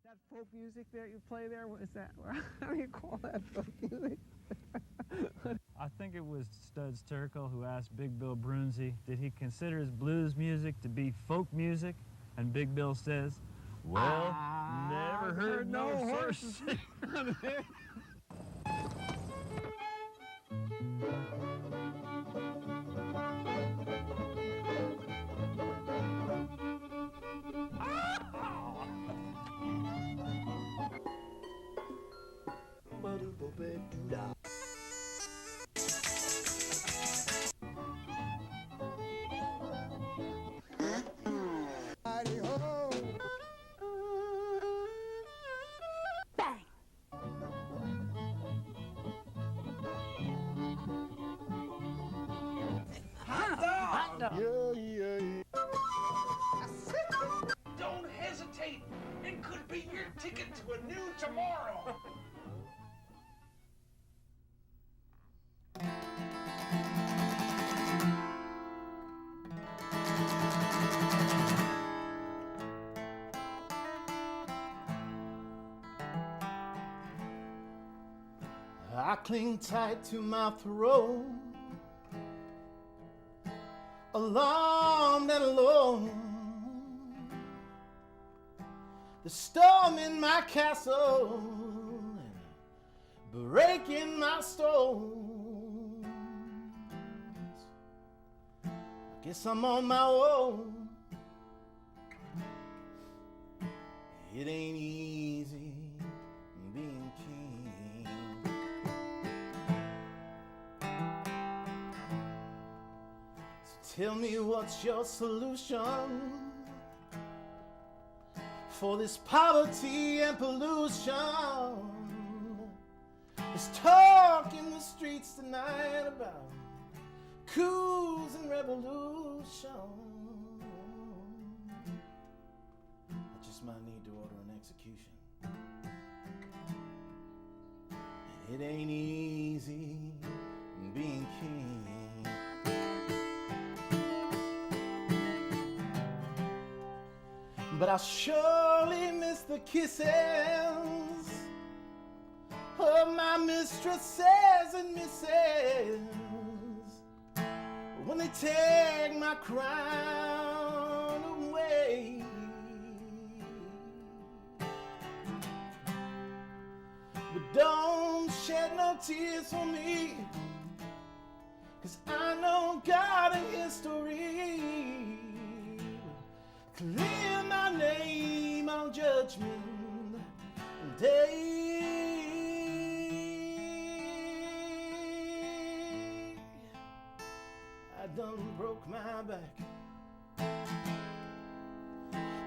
That folk music that you play there, what is that? How do you call that folk music? I think it was Studs Terkel who asked Big Bill Brunzi, did he consider his blues music to be folk music? And Big Bill says, well, never heard no horses. Don't hesitate. It could be your ticket to a new tomorrow. I cling tight to my throat, alarmed and alone. The storm in my castle, breaking my stones. I guess I'm on my own. It ain't easy being king. So tell me, what's your solution for this poverty and pollution? There's talk in the streets tonight about coups and revolution. I just might need to order an execution. And it ain't easy being king. But I'll surely miss the kisses of my mistresses and misses when they take my crown away. But don't shed no tears for me, 'cause I know God and history clear my name on Judgment Day. I done broke my back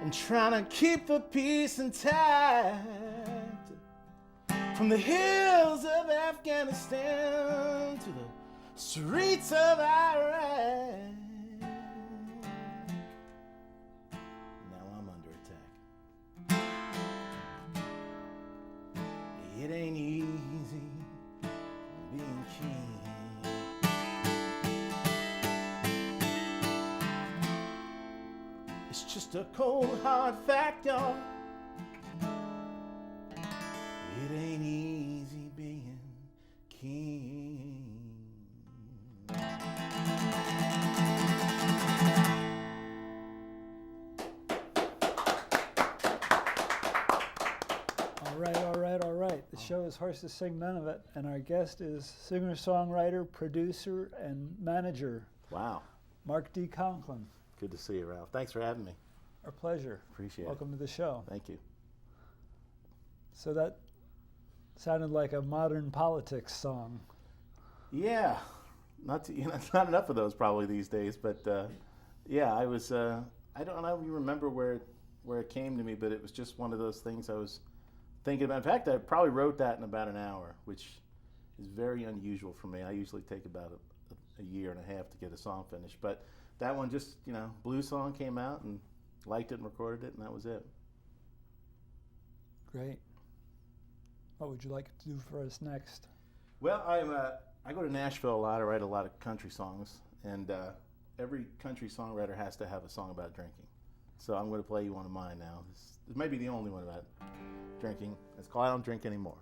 and trying to keep the peace intact from the hills of Afghanistan to the streets of Iraq. It ain't easy being king. It's just a cold, hard fact, y'all. It ain't easy being king. All right. The show is Horses Sing None of It, and our guest is singer-songwriter, producer, and manager, Wow. Mark D. Conklin. Good to see you, Ralph. Thanks for having me. Our pleasure. Appreciate Welcome to the show. Thank you. So that sounded like a modern politics song. Yeah, not enough of those probably these days, but yeah, I was. I don't even remember where it came to me, but it was just one of those things I was thinking about. In fact, I probably wrote that in about an hour, which is very unusual for me. I usually take about a year and a half to get a song finished, but that one just, blues song came out and liked it and recorded it, and that was it. Great. What would you like to do for us next? Well, I go to Nashville a lot. I write a lot of country songs, and every country songwriter has to have a song about drinking. So I'm going to play you one of mine now. This may be the only one about drinking. It's called I Don't Drink Anymore.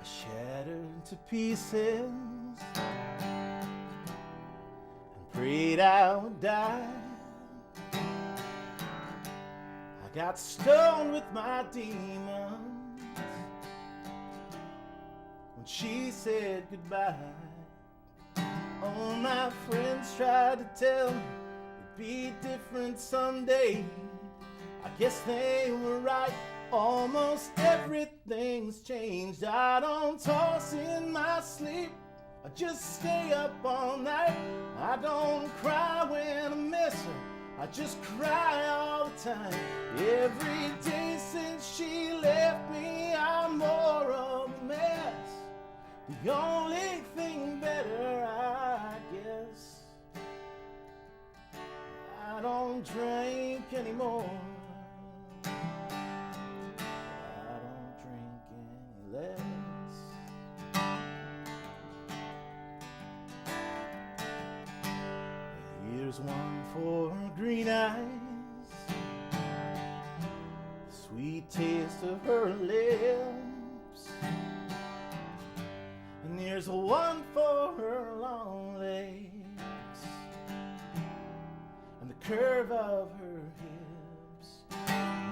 Shattered to pieces and prayed I would die. I got stoned with my demons when she said goodbye. All my friends tried to tell me it'd be different someday. I guess they were right. Almost everything's changed. I don't toss in my sleep, I just stay up all night. I don't cry when I miss her, I just cry all the time. Every day since she left me, I'm more of a mess. The only thing better, I guess, I don't drink anymore. Here's one for green eyes, the sweet taste of her lips. And here's one for her long legs and the curve of her hips.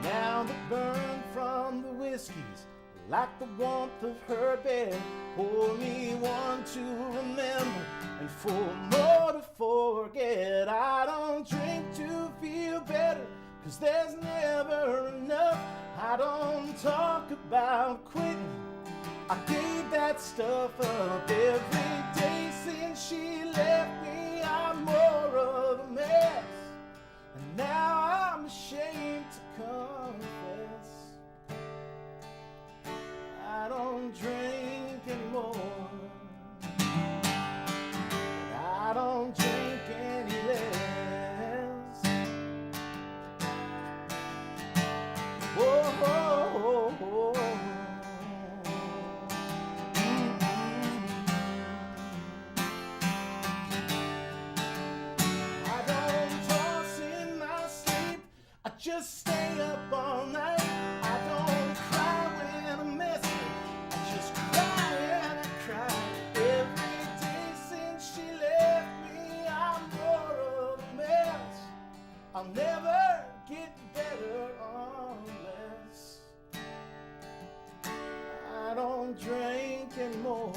Now the burn from the whiskeys, like the warmth of her bed. Pour me one to remember and 4 more to forget. I don't drink to feel better, 'cause there's never enough. I don't talk about quitting, I gave that stuff up. Every day since she left me, I'm more of a mess. And now I'm ashamed to confess, I don't drink anymore. I don't drink any less. Whoa, whoa, whoa, whoa. I don't toss in my sleep, I just stay up all night. I don't cry when I miss her, I just cry and I cry. Every day since she left me, I'm more of a mess. I'll never get better unless I don't drink anymore.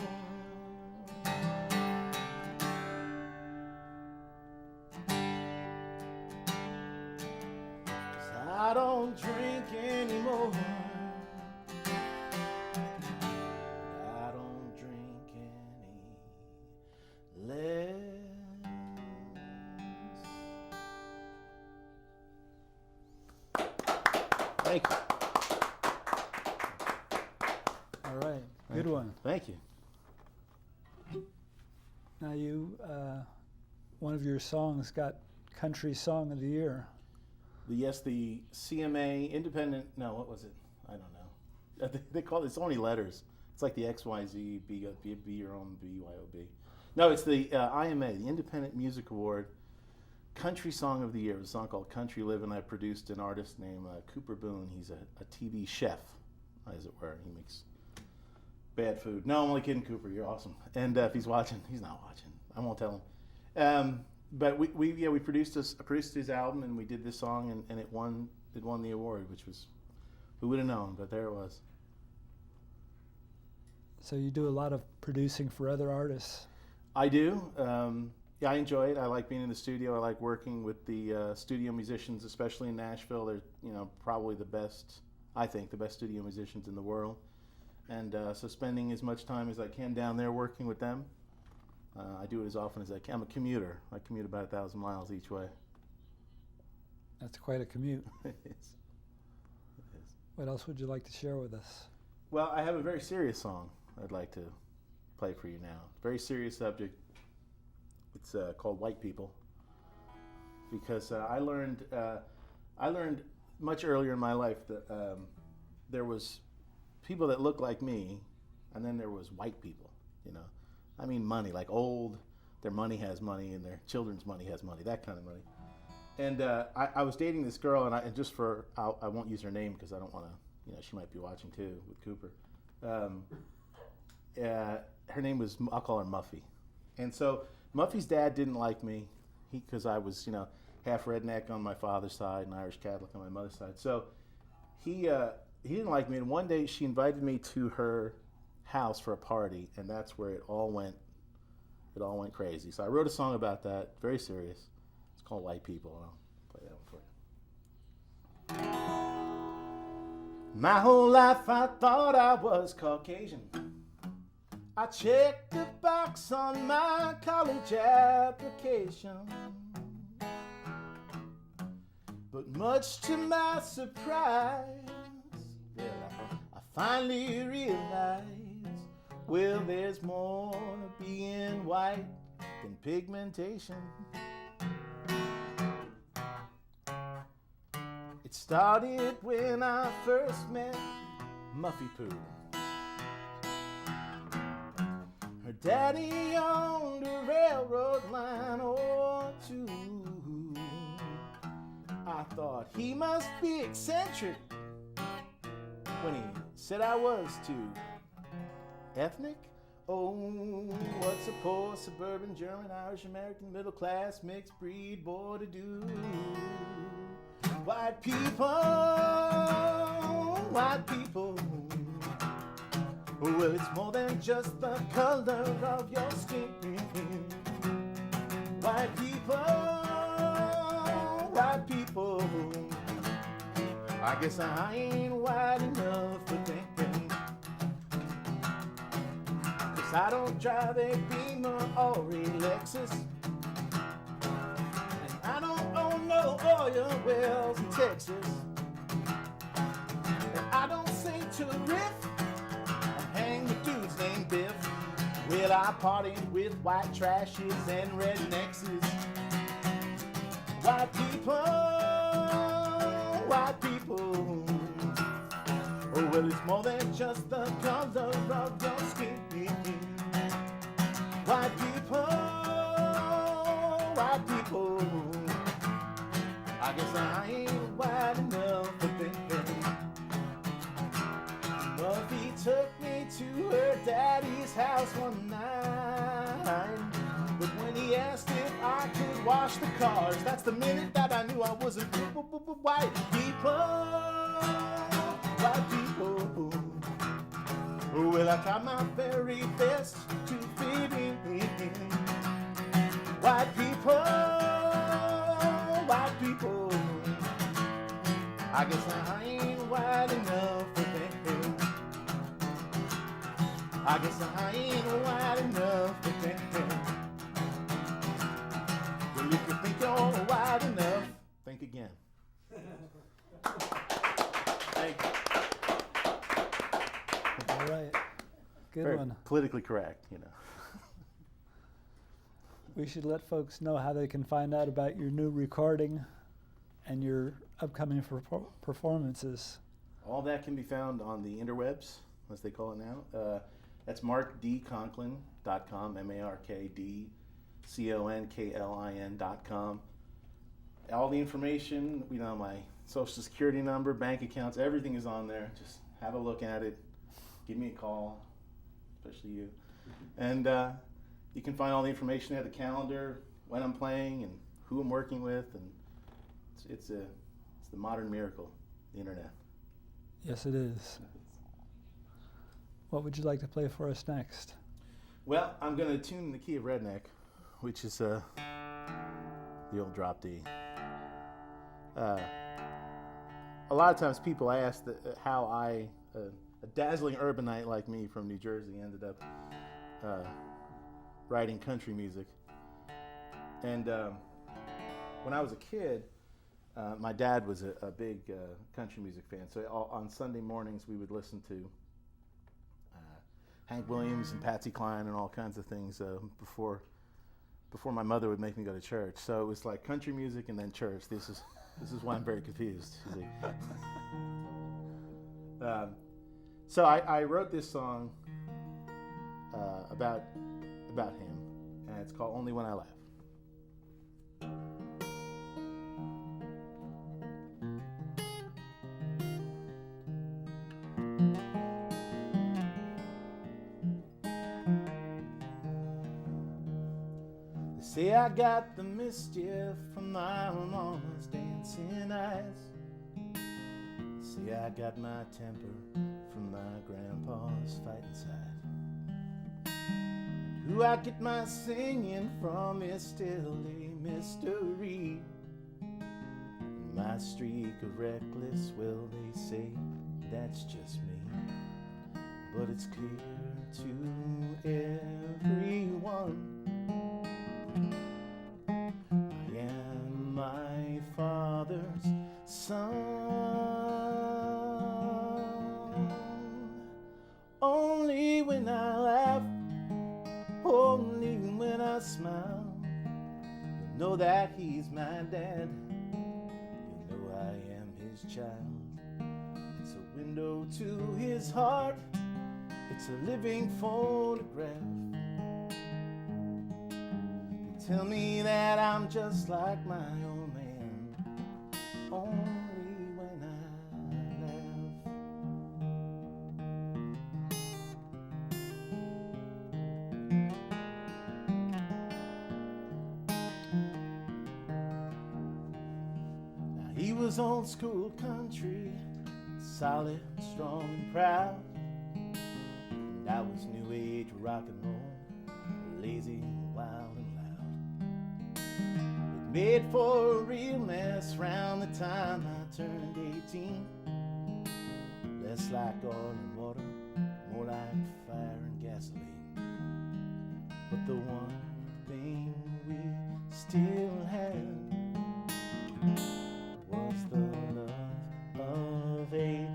I don't drink anymore. I don't drink any less. Thank you. All right, good one. Thank you. Now one of your songs got Country Song of the Year. Yes, the CMA Independent. No, what was it? I don't know. They call it. It's only letters. It's like the XYZ, be your own BYOB. No, it's the IMA, the Independent Music Award, Country Song of the Year. It was a song called Country Livin'. I produced an artist named Cooper Boone. He's a TV chef, as it were. He makes bad food. No, I'm only kidding, Cooper. You're awesome. And if he's watching, he's not watching. I won't tell him. But we produced his album, and we did this song, and it won the award, which was, who would have known? But there it was. So you do a lot of producing for other artists. I do. Yeah, I enjoy it. I like being in the studio. I like working with the studio musicians, especially in Nashville. They're probably the best. I think the best studio musicians in the world, and so spending as much time as I can down there working with them. I do it as often as I can. I'm a commuter. I commute about 1,000 miles each way. That's quite a commute. It is. What else would you like to share with us? Well, I have a very serious song I'd like to play for you now. Very serious subject. It's called White People, because I learned much earlier in my life that there was people that looked like me, and then there was white people, you know. I mean money, like old, their money has money, and their children's money has money, that kind of money. And I was dating this girl, and I won't use her name because I don't want to, you know, she might be watching too with Cooper. Her name was, I'll call her Muffy. And so Muffy's dad didn't like me because I was, you know, half redneck on my father's side and Irish Catholic on my mother's side. So he didn't like me. And one day she invited me to her house for a party, and that's where it all went crazy. So I wrote a song about that, very serious. It's called White People, and I'll play that one for you. My whole life I thought I was Caucasian. I checked the box on my college application. But much to my surprise, I finally realized, well, there's more to being white than pigmentation. It started when I first met Muffy Pooh. Her daddy owned a railroad line or two. I thought he must be eccentric when he said I was too ethnic. Oh, what's a poor suburban German, Irish, American, middle class, mixed breed boy to do? White people, white people. Well, it's more than just the color of your skin. White people, white people. I guess I ain't white enough for thinking. 'Cause I don't drive a Beamer or a Lexus. And I don't own no oil wells in Texas. And I don't sing to riff and hang with dudes named Biff. Well, I partied with white trashes and rednecks. White people, white people. Oh, well, it's more than just the color of your skin. White people, white people. I guess I ain't white enough for thinking. Muffy took me to her daddy's house one night. But when he asked if I could wash the cars, that's the minute that I knew I wasn't white people, white people. Well, I tried my very best to fit in. White people, white people. I guess I ain't white enough for thinking. I guess I ain't white enough for thinking. Well, if you think you're white enough, think again. Thank you. All right. Good Very one. politically correct, you know. We should let folks know how they can find out about your new recording and your upcoming performances. All that can be found on the interwebs, as they call it now. That's markdconklin.com, MarkDconklin.com. All the information, you know, my social security number, bank accounts, everything is on there. Just have a look at it. Give me a call, especially you. And you can find all the information at the calendar, when I'm playing, and who I'm working with, and it's the modern miracle, the internet. Yes, it is. What would you like to play for us next? Well, I'm going to tune the key of redneck, which is the old drop D. A lot of times people ask how a dazzling urbanite like me from New Jersey ended up writing country music. And when I was a kid, my dad was a big country music fan. So on Sunday mornings we would listen to Hank Williams and Patsy Cline and all kinds of things before my mother would make me go to church. So it was like country music and then church. This is why I'm very confused. You see. So I wrote this song about him, and it's called "Only When I Laugh." They say I got the mischief from my mama's dancing eyes. Say I got my temper from my grandpa's fighting side. And who I get my singing from is still a mystery. My streak of reckless, well, they say that's just me. But it's clear to everyone I am my father's son. Only when I laugh, only when I smile, you know that he's my dad. You know I am his child. It's a window to his heart. It's a living photograph. They tell me that I'm just like my old man. Only when I laugh. Now he was old school country, solid, strong, and proud. I was new age rock and roll, lazy, wild, and loud. It made for a real mess round the time I turned 18. Less like oil and water, more like fire and gasoline. But the one thing we still had was the love of a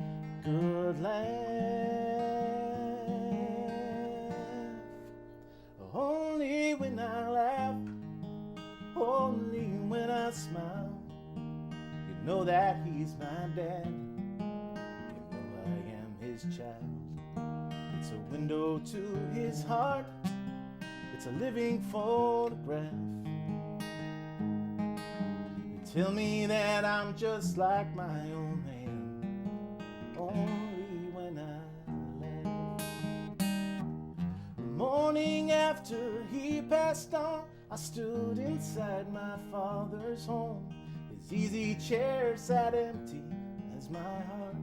good laugh. Only when I laugh, only when I smile, you know that he's my dad. You know I am his child. It's a window to his heart. It's a living photograph. You tell me that I'm just like my old man. Only when I morning after he passed on, I stood inside my father's home. His easy chair sat empty as my heart.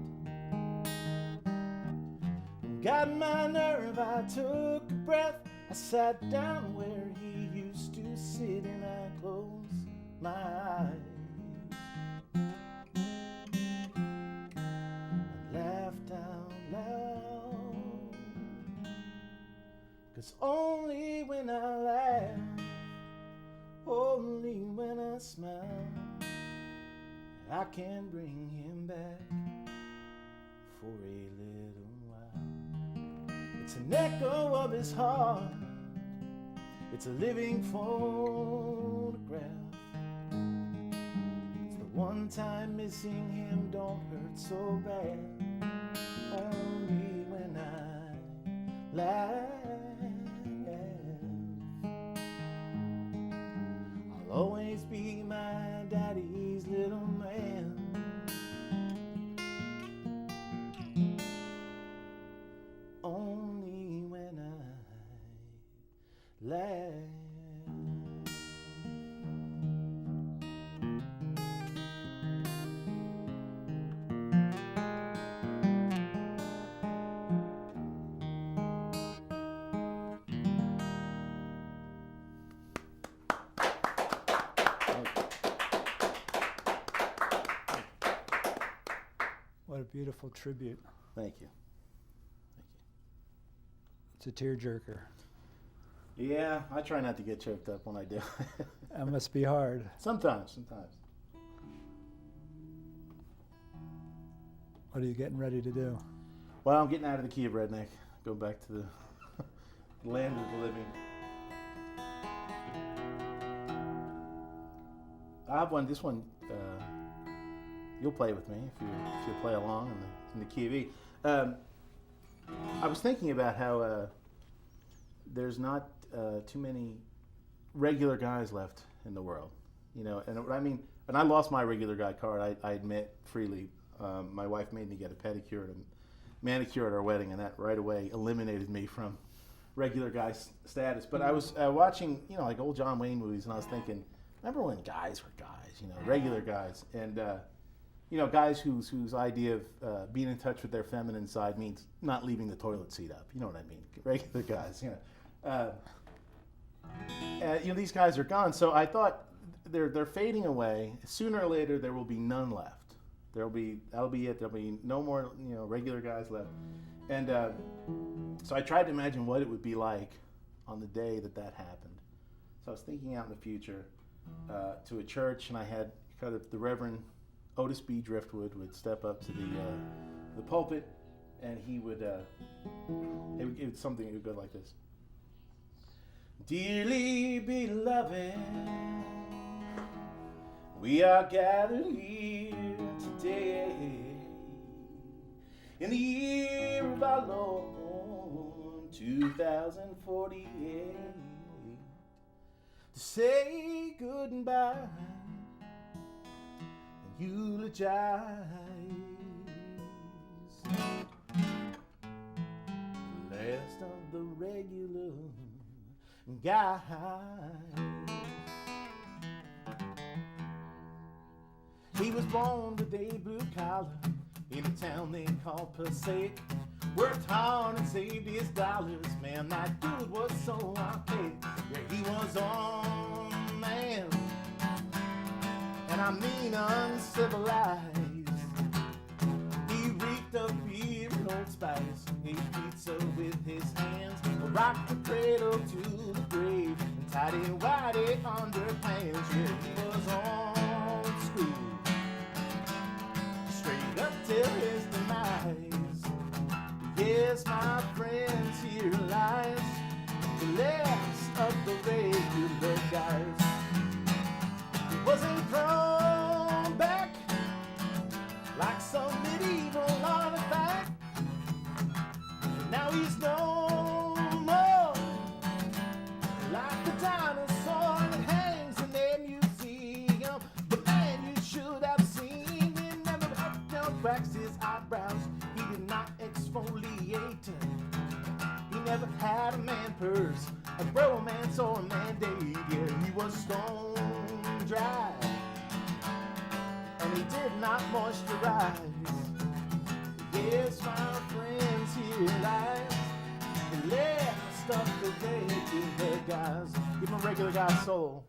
Got my nerve, I took a breath. I sat down where he used to sit and I closed my eyes. I laughed out loud. 'Cause only when I laugh, only when I smile, I can bring him back for a little while. It's an echo of his heart. It's a living photograph. It's the one time missing him don't hurt so bad. Only when I laugh. I'll always be my daddy's little man. Only when I laugh. What a beautiful tribute. Thank you. It's a tearjerker. Yeah, I try not to get choked up when I do. That must be hard. Sometimes. What are you getting ready to do? Well, I'm getting out of the key of redneck. Go back to the land of the living. I have one. This one, you'll play with me if you play along in the key of E. Um, I was thinking about how there's not too many regular guys left in the world, you know. And I mean, and I lost my regular guy card. I admit freely. My wife made me get a pedicure and a manicure at our wedding, and that right away eliminated me from regular guy status. But I was watching, you know, like old John Wayne movies, and I was thinking, remember when guys were guys, you know, regular guys, and you know, guys whose idea of being in touch with their feminine side means not leaving the toilet seat up. You know what I mean? Regular guys, you know. You know, these guys are gone, so I thought they're fading away. Sooner or later, there will be none left. That'll be it. There'll be no more, you know, regular guys left. And so I tried to imagine what it would be like on the day that happened. So I was thinking out in the future to a church, and I had kind of the Reverend Otis B. Driftwood would step up to the pulpit, and he would it would something that would go like this. Dearly beloved, we are gathered here today in the year of our Lord 2048 to say goodbye and eulogize the last of the regular guys. He was born with a blue collar in a town they called Passaic. Worked hard and saved his dollars, man, that dude was so archaic. Yeah, he was on man, and I mean uncivilized. He reeked of beer and Old Spice, ate pizza with his hands, rocked the cradle to the grave, and tidy whitey underpants. Yeah, he was on school, straight up till his demise. Yes, my friends, here lies the last of the regular guys. He wasn't thrown back like some medieval artifact. Now he's no more like the dinosaur that hangs in their museum. The man you should have seen, he never waxed his eyebrows. He did not exfoliate. He never had a man purse, a bromance, or a mandate. Yeah, he was stone dry, and he did not moisturize. Yes, my friends, here lies the last of the regular guys. Give him a regular guy's soul.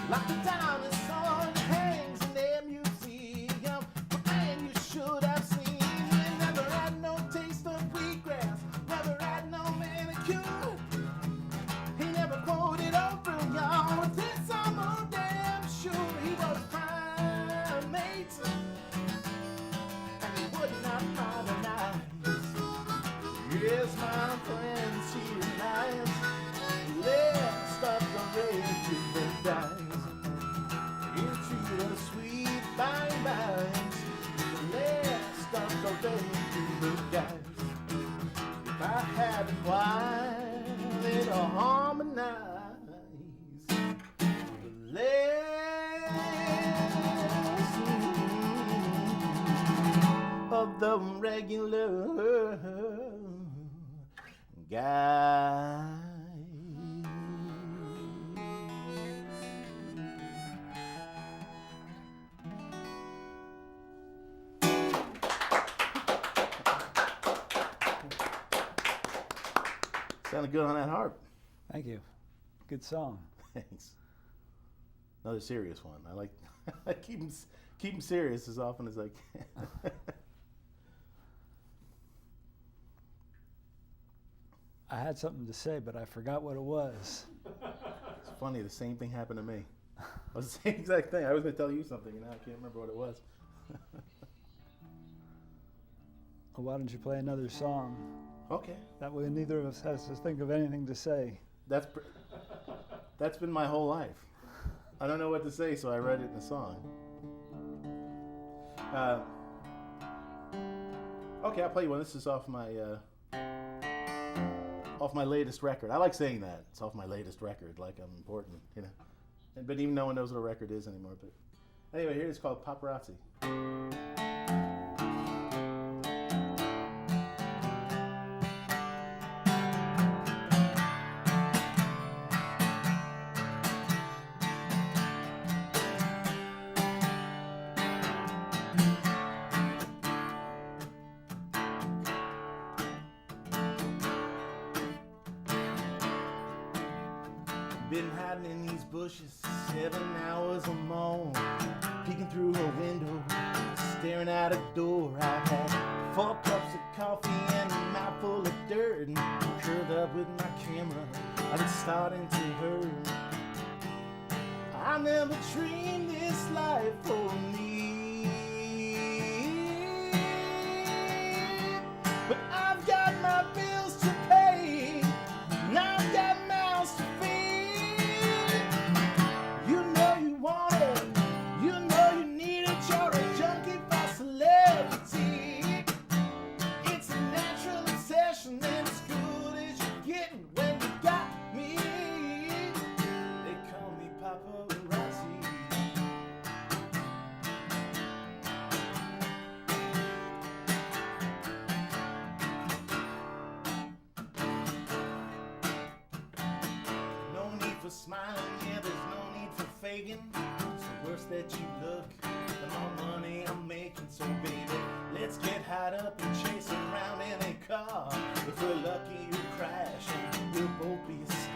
Like the dinosaur that hangs in their museum. But man, you should have seen. He never had no taste of wheatgrass, never had no manicure. He never quoted over y'all. With this I'm a damn sure he was primate, and he would not modernize. Yes, my friends, here lies last of the regular guys. The sweet bye-byes, the last of the regular guys. If I had quite little harmonize, the last of the regular guys. Sounded good on that harp. Thank you. Good song. Thanks. Another serious one. I like. I keep them serious as often as I can. I had something to say, but I forgot what it was. It's funny, the same thing happened to me. It was the same exact thing. I was going to tell you something, and now I can't remember what it was. Well, why don't you play another song? Okay. That way neither of us has to think of anything to say. That's been my whole life. I don't know what to say, so I read it in a song. Okay, I'll play you one. This is off my latest record. I like saying that. It's off my latest record, like I'm important, you know. But even no one knows what a record is anymore. But anyway, here it's called Paparazzi. Been hiding in these bushes 7 hours or more, peeking through a window, staring out a door. I've had 4 cups of coffee and a mouthful of dirt, and curled up with my camera, I've been starting to hurt. I never dreamed this life for me, but I've got my bills to pay, and I've got mouths to feed. You know you want it, you know you need it, you're a junkie for celebrity. It's a natural obsession and as good as you get when you got me. They call me paparazzi. No need for smiling, yeah, there's no need for faking. It's the worse that you look, the more money I'm making. So baby, let's get hot up and chase around in a car. If we're lucky, you'll crash and we'll both be a star.